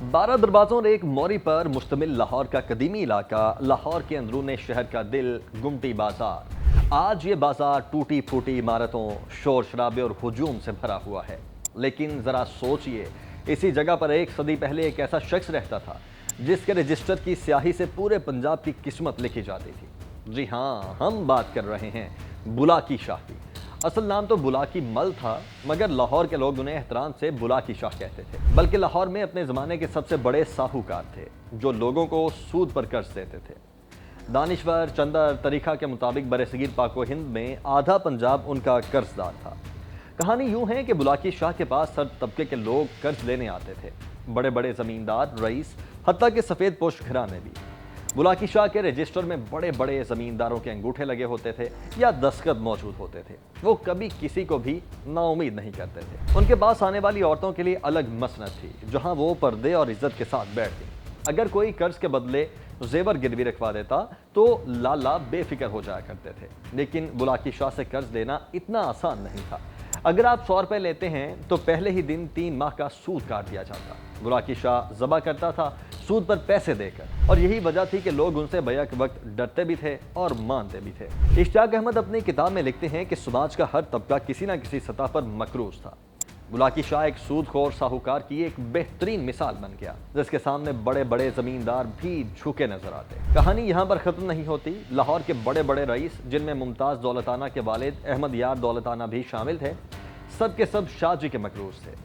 12 दरवाज़ों और एक मोरी पर मुश्तमिल लाहौर का कदीमी इलाका, लाहौर के अंदरूने शहर का दिल, गुमटी बाजार। आज ये बाजार टूटी फूटी इमारतों, शोर शराबे और हुजूम से भरा हुआ है। लेकिन ज़रा सोचिए, इसी जगह पर एक सदी पहले एक ऐसा शख्स रहता था जिसके रजिस्टर की स्याही से पूरे पंजाब की किस्मत लिखी जाती थी। जी हाँ, हम बात कर रहे हैं बुलाकी शाह की। असल नाम तो बुलाकी मल था, मगर लाहौर के लोग उन्हें एहतराम से बुलाकी शाह कहते थे। बल्कि लाहौर में अपने ज़माने के सबसे बड़े साहूकार थे जो लोगों को सूद पर कर्ज देते थे। दानिश्वर चंदर तरीक़ा के मुताबिक बरसगीर पाक व हिंद में आधा पंजाब उनका कर्जदार था। कहानी यूँ है कि बुलाकी शाह के पास हर तबके के लोग कर्ज लेने आते थे, बड़े बड़े ज़मींदार, रईस, हत्ता के सफ़ेद पोश घराने भी। बुलाकी शाह के रजिस्टर में बड़े बड़े ज़मींदारों के अंगूठे लगे होते थे या दस्तखत मौजूद होते थे। वो कभी किसी को भी नाउमीद नहीं करते थे। उनके पास आने वाली औरतों के लिए अलग मसनद थी, जहां वो पर्दे और इज्जत के साथ बैठती। अगर कोई कर्ज के बदले जेवर गिरवी रखवा देता तो लाला बेफिक्र हो जाया करते थे। लेकिन बुलाकी शाह से कर्ज लेना इतना आसान नहीं था। अगर आप 100 रुपये लेते हैं तो पहले ही दिन 3 माह का सूद काट दिया जाता। बुलाकी शाह ज़बा करता था सूद पर पैसे देकर, और यही वजह थी कि लोग उनसे बैक वक्त डरते भी थे और मानते भी थे। इश्तियाक अहमद अपनी किताब में लिखते हैं कि समाज का हर तबका किसी न किसी सतह पर मकरूज था। बुलाकी शाह एक सूदखोर साहूकार की एक बेहतरीन मिसाल बन गया, जिसके सामने बड़े बड़े ज़मींदार भी झुके नजर आते। कहानी यहाँ पर ख़त्म नहीं होती। लाहौर के बड़े बड़े रईस, जिनमें मुमताज़ दौलताना के वालिद अहमद यार दौलताना भी शामिल थे, सब के सब शाह जी के मकरूज थे।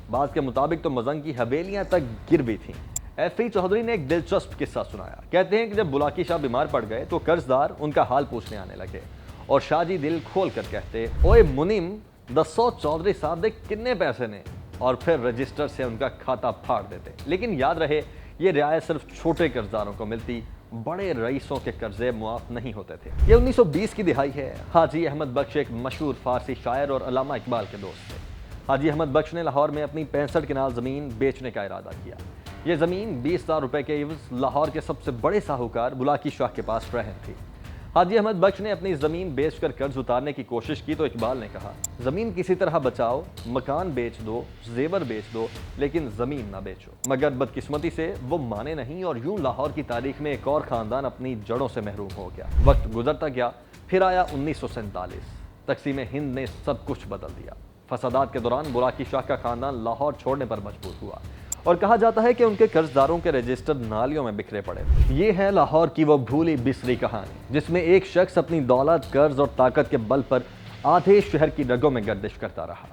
बात के मुताबिक तो मजंग की हवेलियाँ तक गिरवी थीं। एफ.ई. चौधरी ने एक दिलचस्प किस्सा सुनाया। कहते हैं कि जब बुलाकी शाह बीमार पड़ गए तो कर्जदार उनका हाल पूछने आने लगे और शाह जी दिल खोल कर कहते, ओए मुनिम, दसो चौधरी साहब दे किन्ने पैसे ने, और फिर रजिस्टर से उनका खाता फाड़ देते। लेकिन याद रहे, ये रियायत सिर्फ छोटे कर्जदारों को मिलती, बड़े रईसों के कर्जे मुआफ नहीं होते थे। ये 1920 की दिहाई है। हाजी अहमद बख्श एक मशहूर फारसी शायर और अल्लामा इकबाल के दोस्त थे। हाजी अहमद बख्श ने लाहौर में अपनी 65 कनाल ज़मीन बेचने का इरादा किया। ये ज़मीन 20,000 रुपये के एवज़ लाहौर के सबसे बड़े साहूकार बुलाकी शाह के पास रहन थी। हाजी अहमद बख्श ने अपनी ज़मीन बेचकर कर्ज उतारने की कोशिश की तो इकबाल ने कहा, ज़मीन किसी तरह बचाओ, मकान बेच दो, जेवर बेच दो, लेकिन ज़मीन ना बेचो। मगर बदकिस्मती से वो माने नहीं, और यूं लाहौर की तारीख में एक और ख़ानदान अपनी जड़ों से महरूम हो गया। वक्त गुजरता गया, फिर आया 1947। तकसीम हिंद ने सब कुछ बदल दिया। फसादात के दौरान बुलाकी शाह का ख़ानदान लाहौर छोड़ने पर मजबूर हुआ, और कहा जाता है कि उनके कर्जदारों के रजिस्टर नालियों में बिखरे पड़े। ये है लाहौर की वो भूली बिसरी कहानी, जिसमें एक शख्स अपनी दौलत, कर्ज और ताकत के बल पर आधे शहर की रगों में गर्दिश करता रहा।